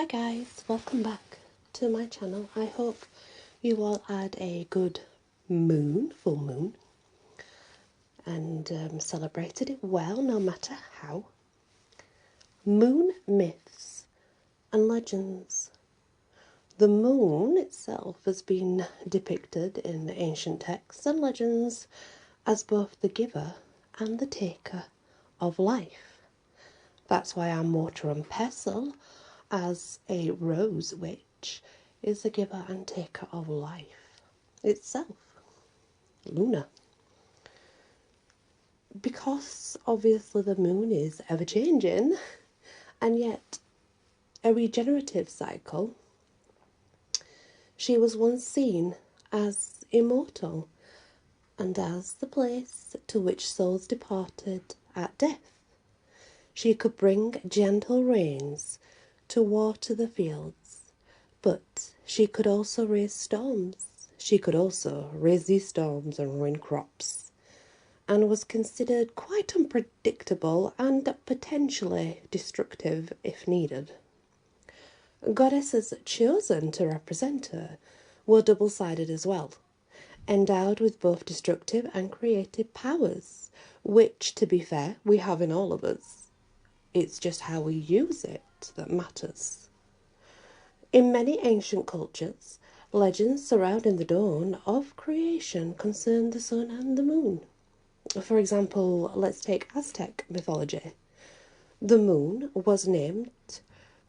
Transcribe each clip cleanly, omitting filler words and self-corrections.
Hi guys, welcome back to my channel. I hope you all had a good full moon, and celebrated it well no matter how. Moon myths and legends. The moon itself has been depicted in ancient texts and legends as both the giver and the taker of life. That's why our mortar and pestle, as a rose witch, is the giver and taker of life itself, Luna. Because obviously the moon is ever changing, and yet a regenerative cycle, she was once seen as immortal and as the place to which souls departed at death. She could bring gentle rains to water the fields, but she could also raise storms. She could also raise these storms and ruin crops, and was considered quite unpredictable and potentially destructive if needed. Goddesses chosen to represent her were double-sided as well, endowed with both destructive and creative powers, which, to be fair, we have in all of us. It's just how we use it that matters. In many ancient cultures, legends surrounding the dawn of creation concern the sun and the moon. For example, let's take Aztec mythology. The moon was named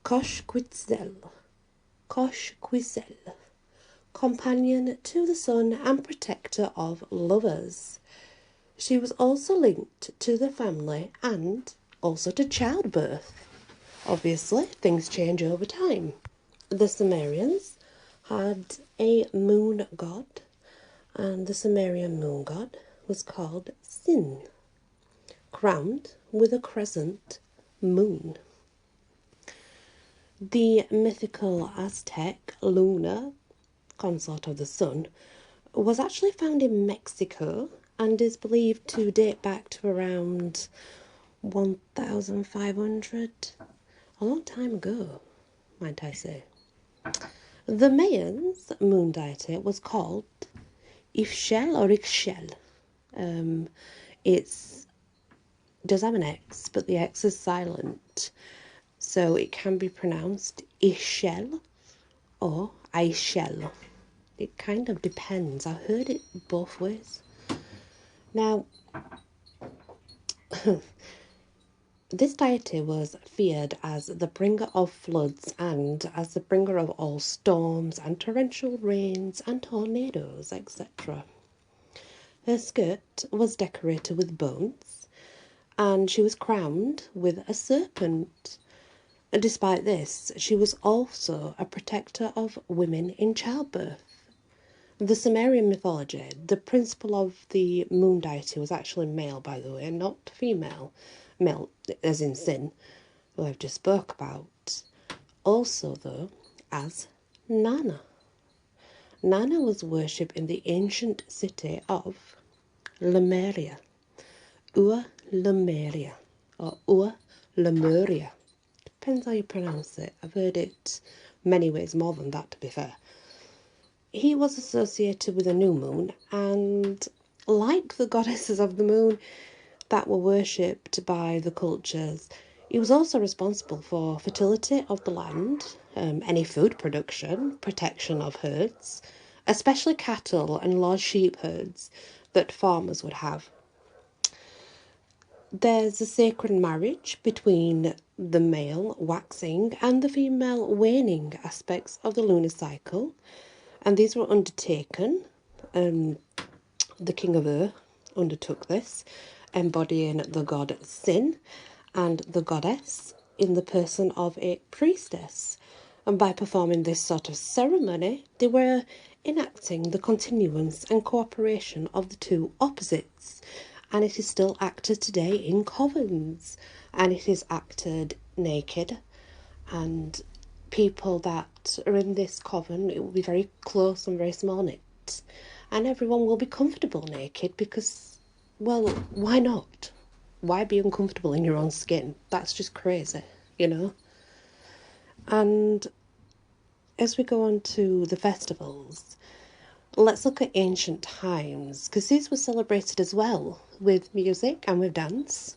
Coxquetzal, companion to the sun and protector of lovers. She was also linked to the family and also to childbirth. Obviously, things change over time. The Sumerians had a moon god, and the Sumerian moon god was called Sin, crowned with a crescent moon. The mythical Aztec Luna, consort of the sun, was actually found in Mexico and is believed to date back to around 1500, a long time ago, might I say. The Mayans' moon deity was called Ixchel. It does have an X, but the X is silent, so it can be pronounced Ixchel or Ixchel. It kind of depends. I've heard it both ways. Now, this deity was feared as the bringer of floods and as the bringer of all storms and torrential rains and tornadoes, etc. Her skirt was decorated with bones, and she was crowned with a serpent. Despite this, she was also a protector of women in childbirth. The Sumerian mythology, the principle of the moon deity was actually male, by the way, not female. Male, as in Sin, who I've just spoke about. Also, though, as Nana. Nana was worshipped in the ancient city of Lemuria, Lemuria, or Lemuria. Depends how you pronounce it. I've heard it many ways more than that, to be fair. He was associated with a new moon, and like the goddesses of the moon that were worshipped by the cultures, he was also responsible for fertility of the land, any food production, protection of herds, especially cattle and large sheep herds that farmers would have. There's a sacred marriage between the male waxing and the female waning aspects of the lunar cycle, and these were undertaken. The king of Ur undertook this, embodying the god Sin and the goddess in the person of a priestess. And by performing this sort of ceremony, they were enacting the continuance and cooperation of the two opposites. And it is still acted today in covens, and it is acted naked, and people that are in this coven, it will be very close and very small knit, and everyone will be comfortable naked because, well, why not? Why be uncomfortable in your own skin? That's just crazy, you know? And as we go on to the festivals, let's look at ancient times, because these were celebrated as well with music and with dance.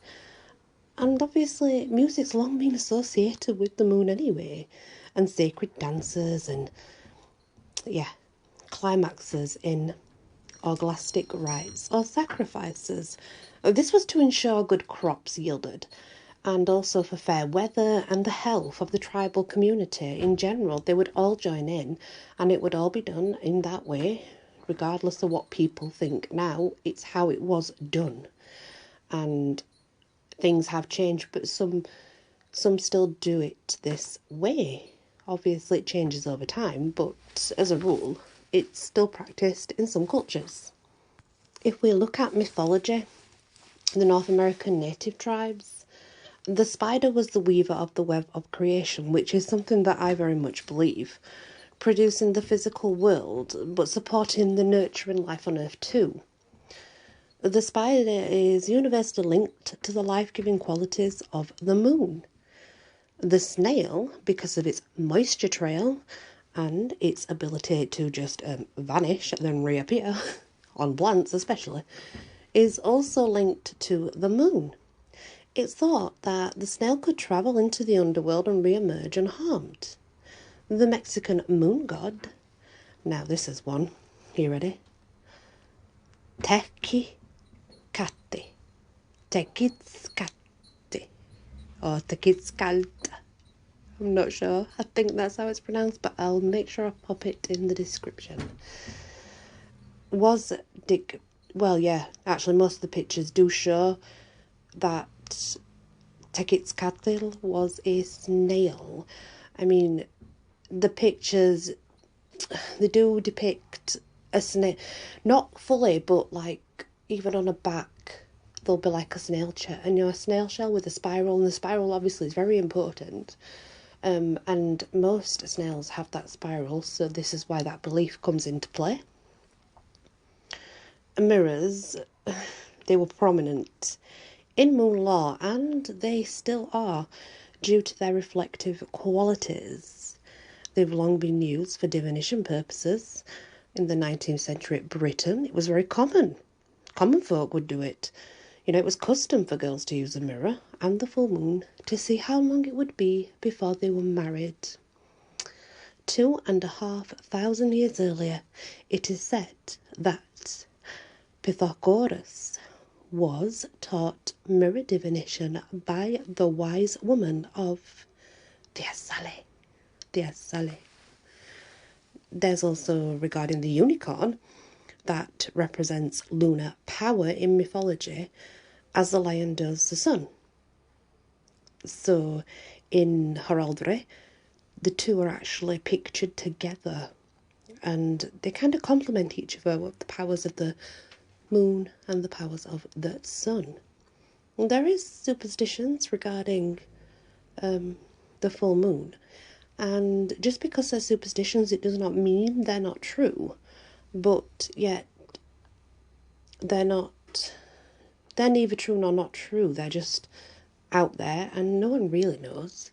And obviously, music's long been associated with the moon anyway, and sacred dances and, climaxes in orgiastic rites or sacrifices. This was to ensure good crops yielded, and also for fair weather and the health of the tribal community in general. They would all join in, and it would all be done in that way, regardless of what people think now. It's how it was done. And things have changed, but some still do it this way. Obviously it changes over time, but as a rule it's still practiced in some cultures. If we look at mythology, the North American native tribes, the spider was the weaver of the web of creation, which is something that I very much believe, producing the physical world but supporting the nurturing life on earth too. The spider is universally linked to the life-giving qualities of the moon. The snail, because of its moisture trail and its ability to just vanish and then reappear, on plants especially, is also linked to the moon. It's thought that the snail could travel into the underworld and re-emerge unharmed. The Mexican moon god, now this is one, you ready? Tecciztecatl, or Tecciztecatl. I'm not sure. I think that's how it's pronounced, but I'll make sure I pop it in the description. Actually most of the pictures do show that Tecciztecatl was a snail. I mean, the pictures, they do depict a snail, not fully, but like even on a back there'll be like a snail shell, and a snail shell with a spiral, and the spiral obviously is very important. And most snails have that spiral, so this is why that belief comes into play. Mirrors, they were prominent in moon lore, and they still are, due to their reflective qualities. They've long been used for divination purposes. In the 19th century Britain, it was very common. Common folk would do it. It was custom for girls to use a mirror and the full moon to see how long it would be before they were married. 2,500 years earlier, it is said that Pythagoras was taught mirror divination by the wise woman of Thessaly. There's also, regarding the unicorn, that represents lunar power in mythology, as the lion does the sun. So in heraldry, the two are actually pictured together, and they kind of complement each other with the powers of the moon and the powers of the sun. And there is superstitions regarding the full moon, and just because they're superstitions, it does not mean they're not true. But yet, they're neither true nor not true. They're just out there and no one really knows.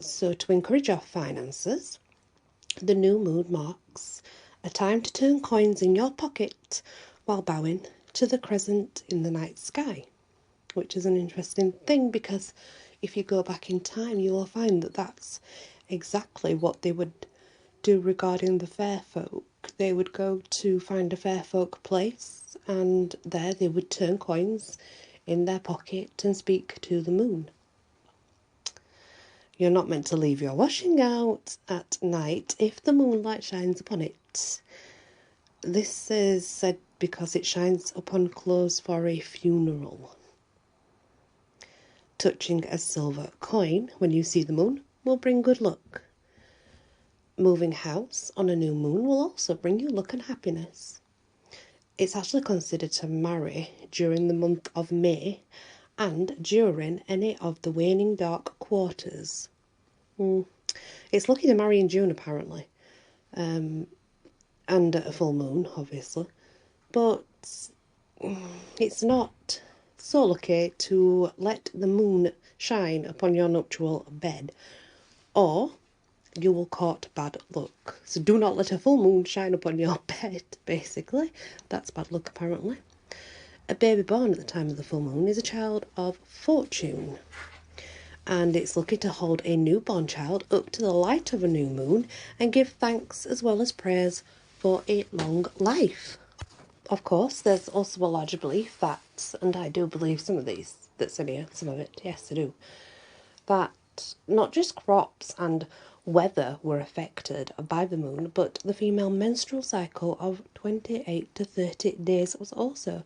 So to encourage our finances, the new moon marks a time to turn coins in your pocket while bowing to the crescent in the night sky, which is an interesting thing, because if you go back in time, you will find that that's exactly what they would do regarding the fair folk. They would go to find a fair folk place, and there they would turn coins in their pocket and speak to the moon. You're not meant to leave your washing out at night if the moonlight shines upon it. This is said because it shines upon clothes for a funeral. Touching a silver coin when you see the moon will bring good luck. Moving house on a new moon will also bring you luck and happiness. It's actually considered to marry during the month of May and during any of the waning dark quarters. It's lucky to marry in June apparently, and at a full moon obviously, but it's not so lucky to let the moon shine upon your nuptial bed or you will court bad luck. So do not let a full moon shine upon your bed, basically. That's bad luck, apparently. A baby born at the time of the full moon is a child of fortune. And it's lucky to hold a newborn child up to the light of a new moon and give thanks as well as prayers for a long life. Of course, there's also a larger belief that, and I do believe some of these that's in here, some of it, yes I do, that not just crops and weather were affected by the moon, but the female menstrual cycle of 28 to 30 days was also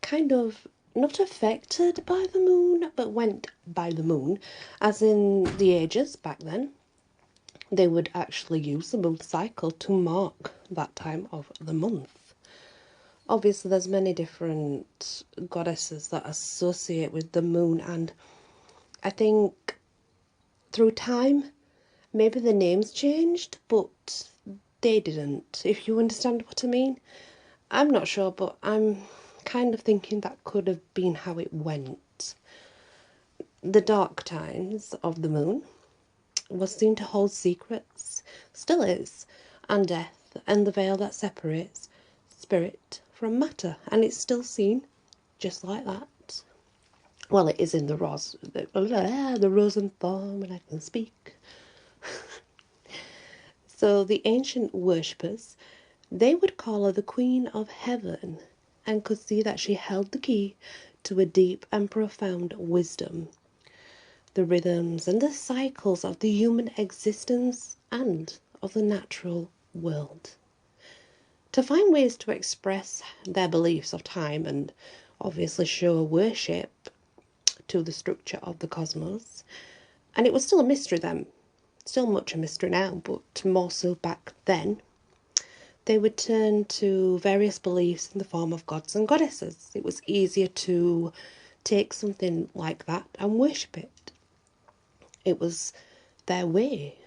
kind of not affected by the moon, but went by the moon, as in the ages back then. They would actually use the moon cycle to mark that time of the month. Obviously, there's many different goddesses that associate with the moon, and I think through time, maybe the names changed, but they didn't, if you understand what I mean. I'm not sure, but I'm kind of thinking that could have been how it went. The dark times of the moon was seen to hold secrets, still is, and death, and the veil that separates spirit from matter, and it's still seen just like that. Well, it is in the rose and thorn when I can speak. So the ancient worshippers, they would call her the Queen of Heaven, and could see that she held the key to a deep and profound wisdom, the rhythms and the cycles of the human existence and of the natural world. To find ways to express their beliefs of time and obviously show worship to the structure of the cosmos, and it was still a mystery then, still much a mystery now, but more so back then, they would turn to various beliefs in the form of gods and goddesses. It was easier to take something like that and worship it. It was their way,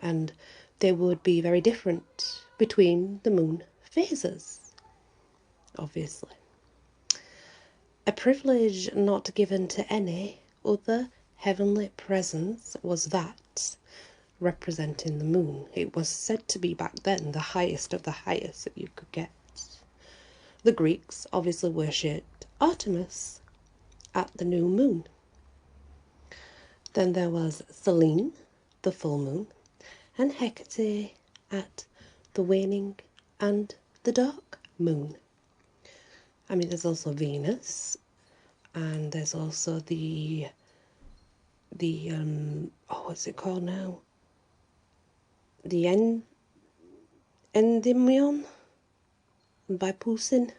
and they would be very different between the moon phases, obviously. A privilege not given to any other heavenly presence was that representing the moon. It was said to be back then the highest of the highest that you could get. The Greeks obviously worshipped Artemis at the new moon. Then there was Selene, the full moon, and Hecate at the waning and the dark moon. I mean, there's also Venus, and there's also the what's it called now? The Endymion by Poussin.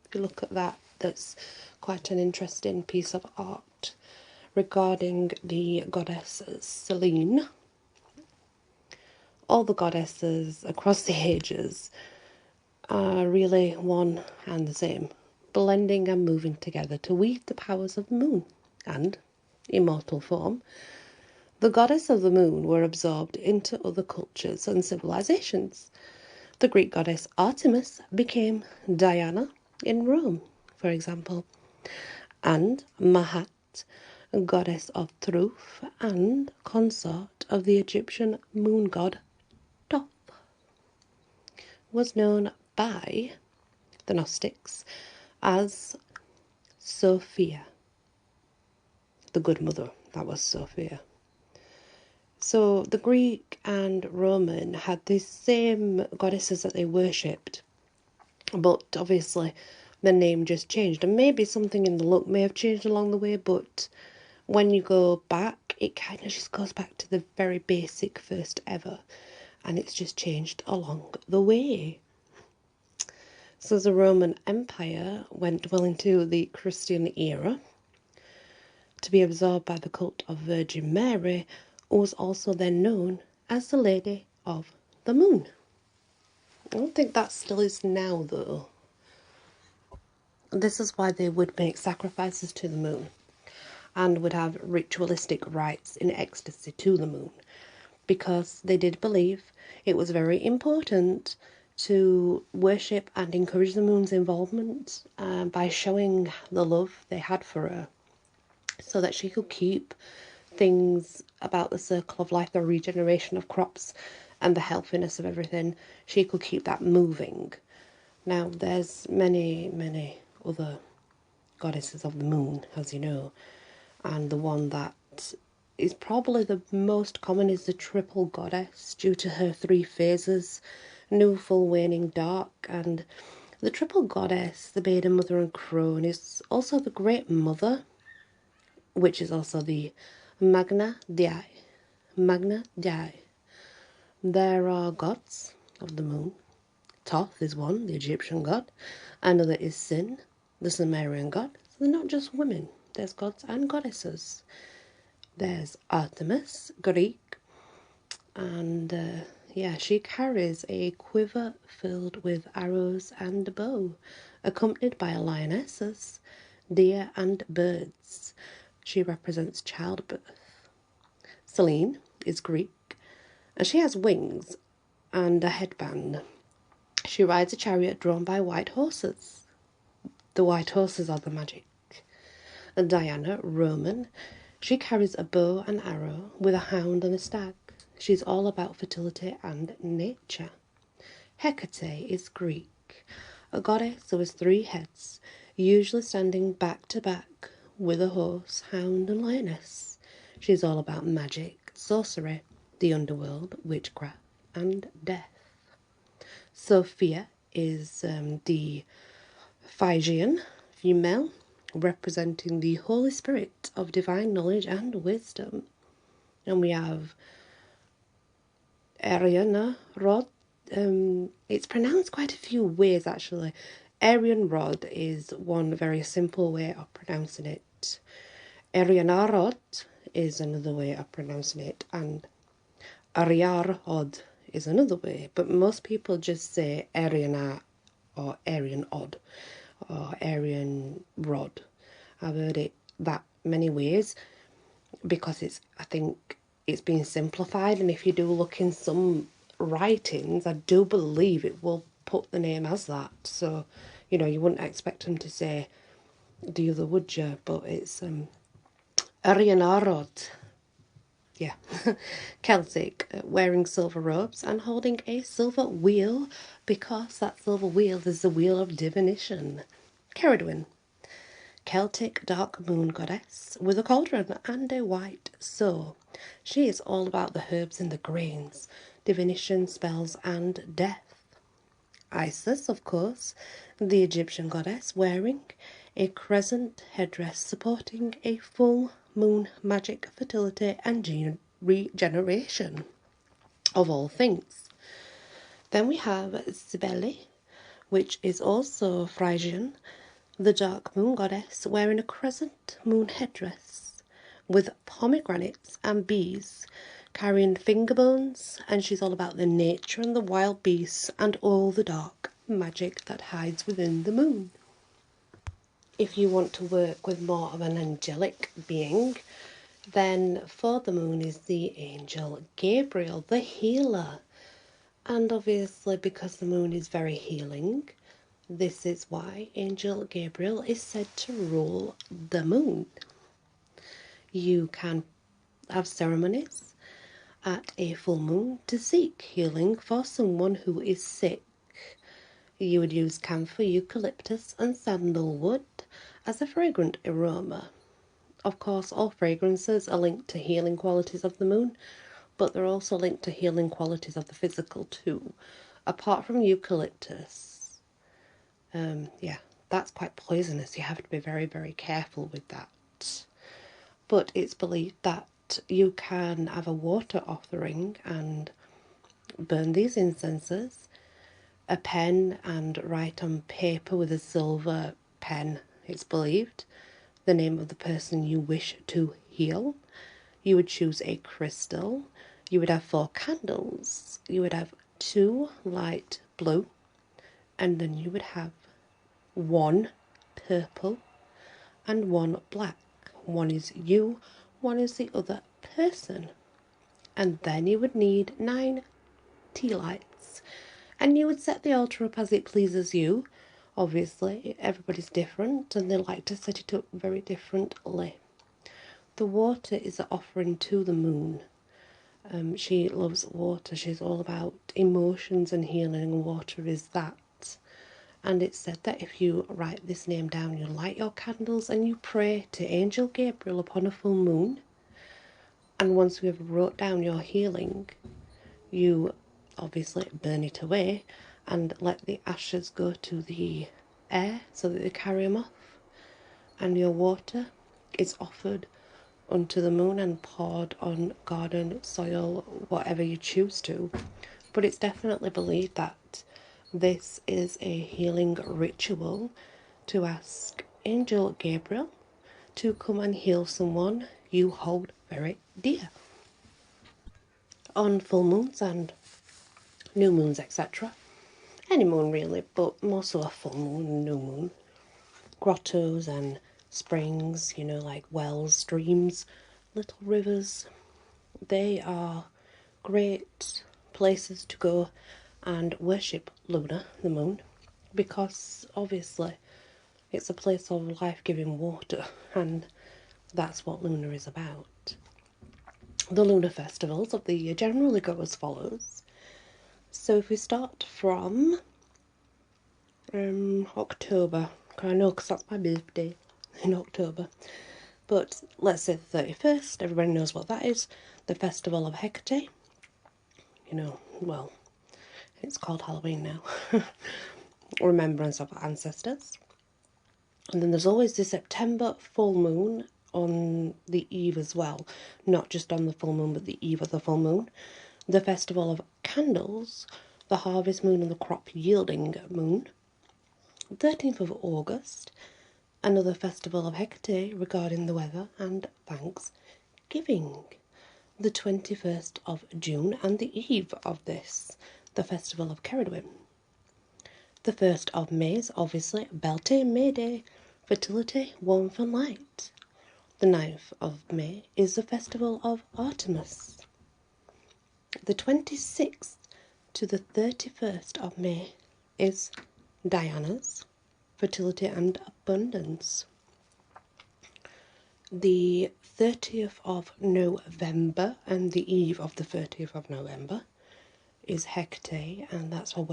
If you look at that, that's quite an interesting piece of art regarding the goddess Selene. All the goddesses across the ages are really one and the same, blending and moving together to weave the powers of the moon and immortal form. The goddess of the moon were absorbed into other cultures and civilizations. The Greek goddess Artemis became Diana in Rome, for example, and Mahat, goddess of truth and consort of the Egyptian moon god Thoth, was known by the Gnostics as Sophia, the good mother. That was Sophia. So the Greek and Roman had these same goddesses that they worshipped, but obviously the name just changed, and maybe something in the look may have changed along the way, but when you go back, it kind of just goes back to the very basic first ever, and it's just changed along the way. So the Roman Empire went well into the Christian era, to be absorbed by the cult of Virgin Mary, who was also then known as the Lady of the Moon. I don't think that still is now, though. This is why they would make sacrifices to the moon and would have ritualistic rites in ecstasy to the moon, because they did believe it was very important to worship and encourage the moon's involvement by showing the love they had for her, so that she could keep things about the circle of life, the regeneration of crops and the healthiness of everything. She could keep that moving. Now, there's many other goddesses of the moon, as you know, and the one that is probably the most common is the triple goddess, due to her 3 phases: new, full, waning, dark. And the triple goddess, the maiden, mother and crone, is also the great mother, which is also the Magna Dei. Magna Dei. There are gods of the moon. Thoth is one, the Egyptian god. Another is Sin, the Sumerian god. So they're not just women. There's gods and goddesses. There's Artemis, Greek. And she carries a quiver filled with arrows and a bow, accompanied by lionesses, deer and birds. She represents childbirth. Selene is Greek, and she has wings and a headband. She rides a chariot drawn by white horses. The white horses are the magic. And Diana, Roman, she carries a bow and arrow with a hound and a stag. She's all about fertility and nature. Hecate is Greek, a goddess who has 3 heads, usually standing back to back with a horse, hound and lioness. She's all about magic, sorcery, the underworld, witchcraft and death. Sophia is the Phrygian female, representing the Holy Spirit of divine knowledge and wisdom. And we have Arianrrhod. It's pronounced quite a few ways, actually. Arianrrhod is one very simple way of pronouncing it. Arianrrhod is another way of pronouncing it, and Arianrrhod is another way, but most people just say Arianrrhod or Arianrrhod or Arianrrhod. I've heard it that many ways because I think it's been simplified, and if you do look in some writings, I do believe it will put the name as that. So, you wouldn't expect them to say the other, would you? But it's Arianrrhod. Yeah. Celtic, wearing silver robes and holding a silver wheel, because that silver wheel is the wheel of divination. Ceridwen, Celtic dark moon goddess with a cauldron and a white soul. She is all about the herbs and the grains, divination, spells and death. Isis, of course, the Egyptian goddess, wearing a crescent headdress supporting a full moon, magic, fertility and regeneration of all things. Then we have Cybele, which is also Phrygian, the dark moon goddess, wearing a crescent moon headdress with pomegranates and bees, carrying finger bones, and she's all about the nature and the wild beasts and all the dark magic that hides within the moon. If you want to work with more of an angelic being, then for the moon is the angel Gabriel, the healer. And obviously, because the moon is very healing, this is why Angel Gabriel is said to rule the moon. You can have ceremonies at a full moon to seek healing for someone who is sick. You would use camphor, eucalyptus and sandalwood as a fragrant aroma. Of course, all fragrances are linked to healing qualities of the moon, but they're also linked to healing qualities of the physical too. Apart from eucalyptus, that's quite poisonous. You have to be very, very careful with that. But it's believed that you can have a water offering and burn these incenses, a pen, and write on paper with a silver pen, it's believed, the name of the person you wish to heal. You would choose a crystal. You would have 4 candles. You would have 2 light blue, and then you would have 1 purple and 1 black. One is you, one is the other person. And then you would need 9 tea lights. And you would set the altar up as it pleases you. Obviously, everybody's different and they like to set it up very differently. The water is an offering to the moon. She loves water. She's all about emotions and healing, and water is that. And it's said that if you write this name down, you light your candles and you pray to Angel Gabriel upon a full moon. And once you have wrote down your healing, you obviously burn it away and let the ashes go to the air so that they carry them off. And your water is offered unto the moon and poured on garden, soil, whatever you choose to. But it's definitely believed that this is a healing ritual to ask Angel Gabriel to come and heal someone you hold very dear. On full moons and new moons, etc. Any moon really, but more so a full moon and new moon. Grottos and springs, like wells, streams, little rivers. They are great places to go and worship Luna, the moon, because obviously it's a place of life-giving water, and that's what Luna is about. The lunar festivals of the year generally go as follows. So if we start from October, I know because that's my birthday in October, but let's say the 31st, everybody knows what that is, the festival of Hecate. Well, it's called Halloween now. Remembrance of ancestors. And then there's always the September full moon on the eve as well, not just on the full moon but the eve of the full moon. The festival of candles, the harvest moon and the crop yielding moon. 13th of August, another festival of Hecate regarding the weather and Thanksgiving. The 21st of June and the eve of this, the festival of Ceridwen. The 1st of May is obviously Beltane May Day, fertility, warmth and light. The 9th of May is the festival of Artemis. The 26th to the 31st of May is Diana's, fertility and abundance. The 30th of November and the eve of the 30th of November is Hecate, and that's for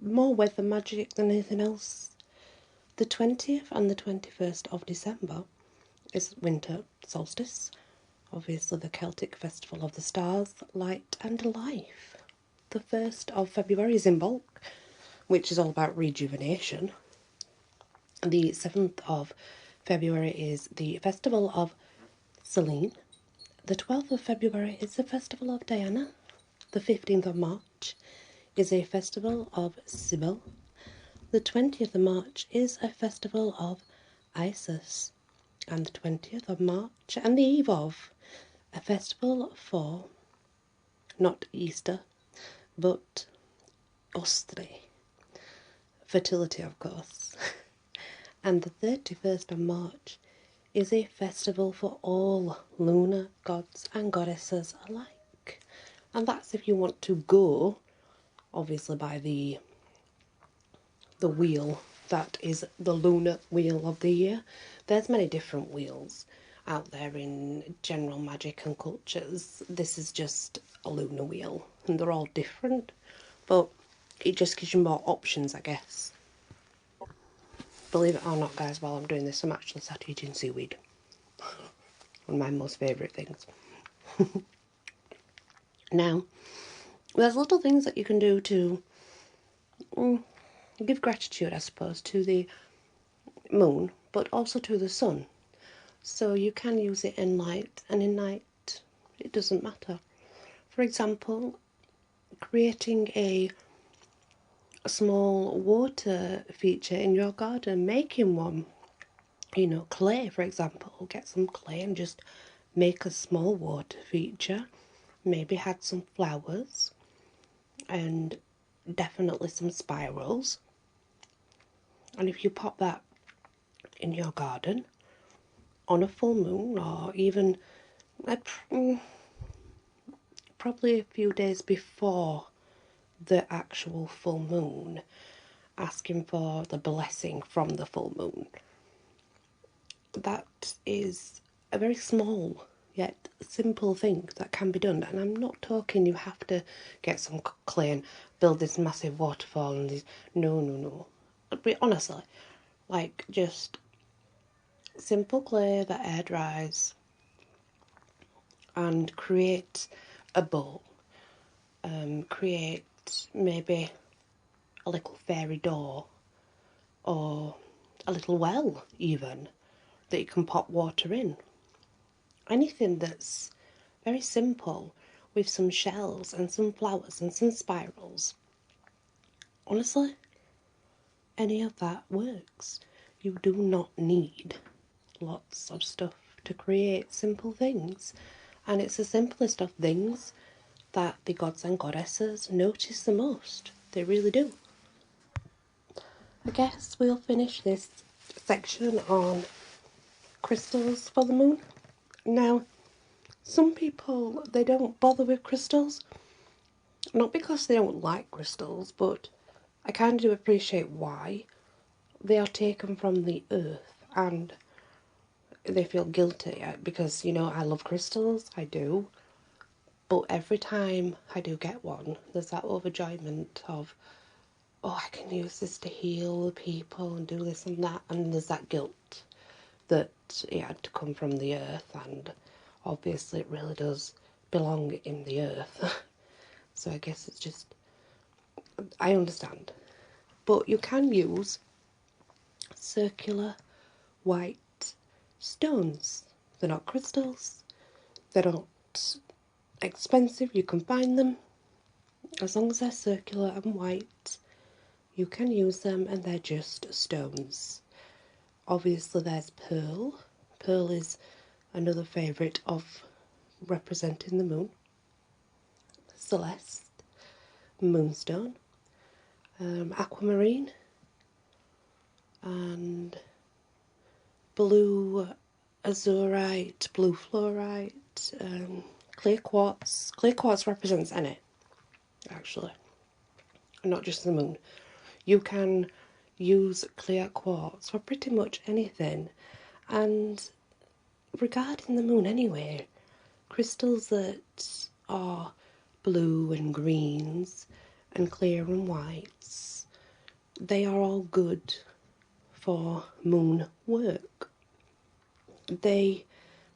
more weather magic than anything else. The 20th and the 21st of December is winter solstice, obviously the Celtic festival of the stars, light and life. The 1st of February is Imbolc, which is all about rejuvenation. The 7th of February is the festival of Selene. The 12th of February is the festival of Diana. The 15th of March is a festival of Sibyl. The 20th of March is a festival of Isis. And the 20th of March and the eve of a festival for not Easter but Ostri, fertility of course. And the 31st of March is a festival for all lunar gods and goddesses alike. And that's if you want to go, obviously, by the wheel that is the lunar wheel of the year. There's many different wheels out there in general magic and cultures. This is just a lunar wheel, and they're all different, but it just gives you more options, I guess. Believe it or not, guys, while I'm doing this, I'm actually sat eating seaweed. One of my most favourite things. Now, there's little things that you can do to give gratitude, I suppose, to the moon, but also to the sun. So you can use it in light, and in night it doesn't matter. For example, creating a small water feature in your garden, making one, clay, for example. Get some clay and just make a small water feature. Maybe add some flowers and definitely some spirals. And if you pop that in your garden on a full moon, or even probably a few days before the actual full moon, asking for the blessing from the full moon, that is a very small yet simple thing that can be done. And I'm not talking you have to get some clay and build this massive waterfall and these. No. But honestly, like just simple clay that air dries and create a bowl. Create maybe a little fairy door or a little well even that you can pop water in. Anything that's very simple with some shells and some flowers and some spirals. Honestly, any of that works. You do not need lots of stuff to create simple things. And it's the simplest of things that the gods and goddesses notice the most. They really do. I guess we'll finish this section on crystals for the moon. Now, some people, they don't bother with crystals. Not because they don't like crystals, but I kind of do appreciate why. They are taken from the earth and they feel guilty because, you know, I love crystals, I do. But every time I do get one, there's that overjoyment of, oh, I can use this to heal people and do this and that. And there's that guilt that it had to come from the earth. And obviously it really does belong in the earth. So I guess it's just, I understand. But you can use circular white stones. They're not crystals. They're not expensive. You can find them. As long as they're circular and white, you can use them and they're just stones. Obviously there's pearl. Pearl is another favourite of representing the moon. Celeste, moonstone, aquamarine, and blue azurite, blue fluorite, clear quartz. Clear quartz represents any, actually, not just the moon. You can use clear quartz for pretty much anything. And regarding the moon anyway, crystals that are blue and greens and clear and whites, they are all good for moon work. They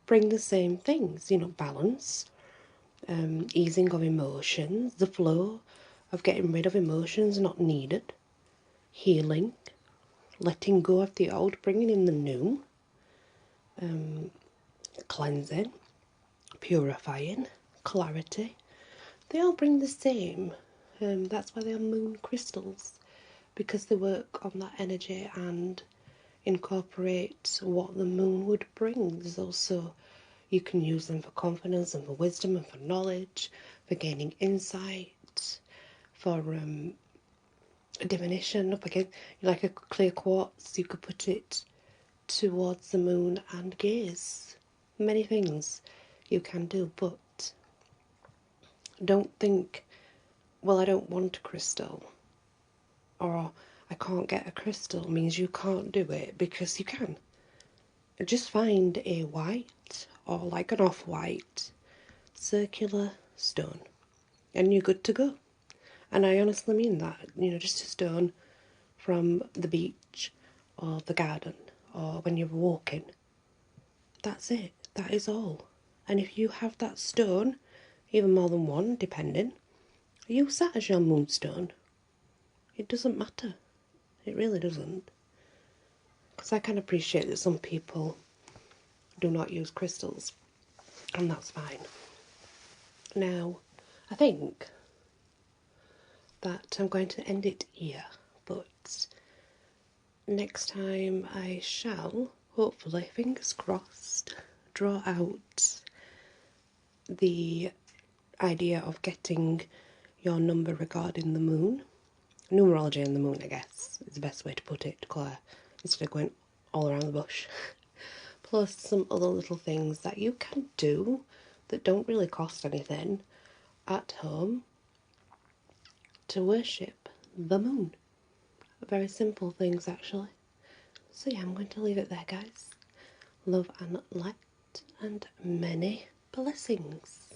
bring the same things, you know, balance, easing of emotions, the flow of getting rid of emotions not needed, healing, letting go of the old, bringing in the new, cleansing, purifying, clarity. They all bring the same. That's why they are moon crystals, because they work on that energy and incorporate what the moon would bring. There's also, you can use them for confidence and for wisdom and for knowledge, for gaining insight, for divination. Up again, like a clear quartz, you could put it towards the moon and gaze. Many things you can do, but don't think, well, I don't want a crystal, or I can't get a crystal means you can't do it, because you can. Just find a white or like an off-white circular stone and you're good to go. And I honestly mean that, you know, just a stone from the beach or the garden or when you're walking. That's it. That is all. And if you have that stone, even more than one, depending, use that as your moonstone. It doesn't matter. It really doesn't. Because I can appreciate that some people do not use crystals, and that's fine. Now, I think that I'm going to end it here, but next time I shall, hopefully, fingers crossed, draw out the idea of getting your number regarding the moon. Numerology and the moon, I guess, is the best way to put it, Claire, instead of going all around the bush. Plus some other little things that you can do that don't really cost anything at home to worship the moon. Very simple things, actually. So yeah, I'm going to leave it there, guys. Love and light. and many blessings.